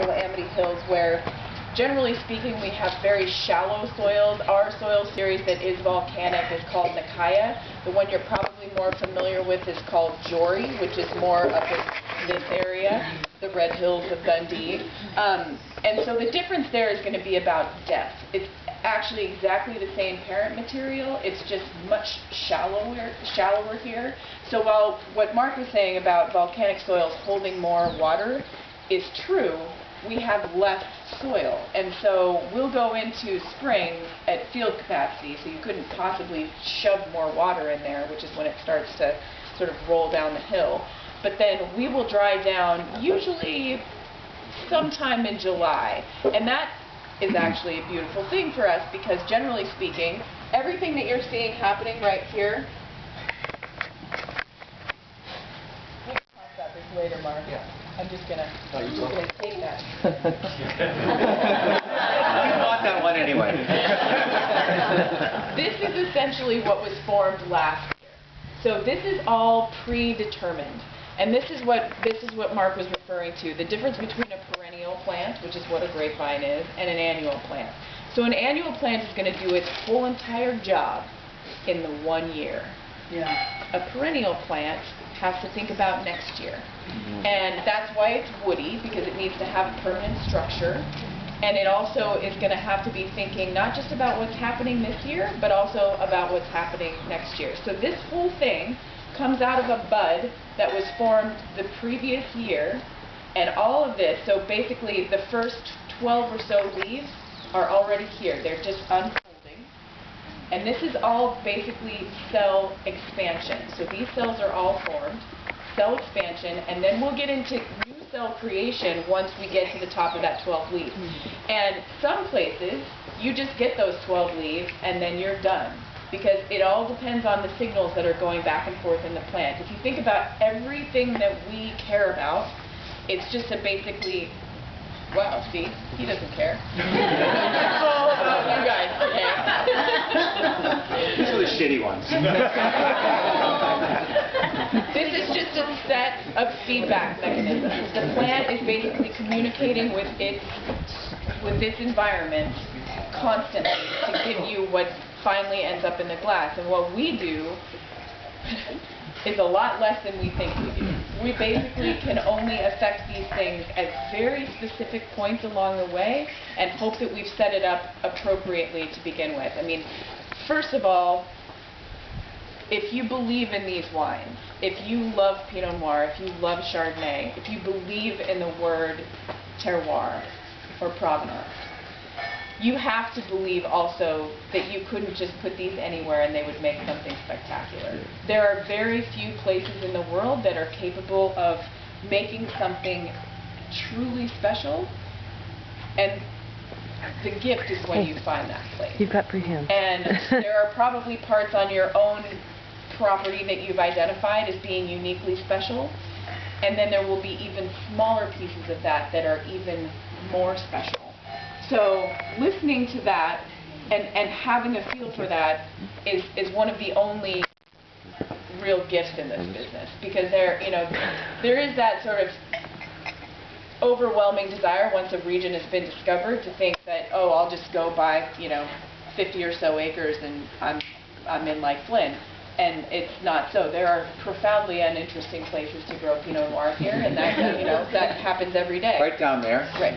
Dolomite Hills, where generally speaking we have very shallow soils. Our soil series that is volcanic is called Nikaya. The one you're probably more familiar with is called Jory, which is more up in this area, the Red Hills of Dundee. And so the difference there is going to be about depth. It's actually exactly the same parent material, it's just much shallower here. So while what Mark was saying about volcanic soils holding more water is true, we have less soil. And so we'll go into spring at field capacity, so you couldn't possibly shove more water in there, which is when it starts to sort of roll down the hill. But then we will dry down usually sometime in July. And that is actually a beautiful thing for us, because generally speaking, everything that you're seeing happening right here, we can talk about this later, Mark. Yeah. I'm just gonna take that. You want that one anyway. This is essentially what was formed last year. So this is all predetermined. And this is what Mark was referring to, the difference between a perennial plant, which is what a grapevine is, and an annual plant. So an annual plant is going to do its whole entire job in the 1 year. Yeah. A perennial plant has to think about next year. And that's why it's woody, because it needs to have permanent structure. And it also is going to have to be thinking not just about what's happening this year, but also about what's happening next year. So this whole thing comes out of a bud that was formed the previous year, and all of this, so basically the first 12 or so leaves are already here. They're just unfolding. And this is all basically cell expansion. So these cells are all formed, cell expansion, and then we'll get into new cell creation once we get to the top of that 12 leaves. And some places, you just get those 12 leaves and then you're done, because it all depends on the signals that are going back and forth in the plant. If you think about everything that we care about, it's just a basically, wow, see, he doesn't care. It's all about you guys, okay? These are the shitty ones. This is just a set of feedback mechanisms. The plant is basically communicating with this environment constantly to give you what finally ends up in the glass. And what we do is a lot less than we think we do. We basically can only affect these things at very specific points along the way and hope that we've set it up appropriately to begin with. I mean, first of all, if you believe in these wines, if you love Pinot Noir, if you love Chardonnay, if you believe in the word terroir or provenance, you have to believe also that you couldn't just put these anywhere and they would make something spectacular. There are very few places in the world that are capable of making something truly special, and the gift is when you find that place. You've got free hands. And there are probably parts on your own property that you've identified as being uniquely special, and then there will be even smaller pieces of that that are even more special. So listening to that and having a feel for that is one of the only real gifts in this business, because there is that sort of overwhelming desire once a region has been discovered to think that, oh, I'll just go buy 50 or so acres and I'm in like Flynn. And it's not so. There are profoundly uninteresting places to grow Pinot Noir here, and that that happens every day. Right down there. Right.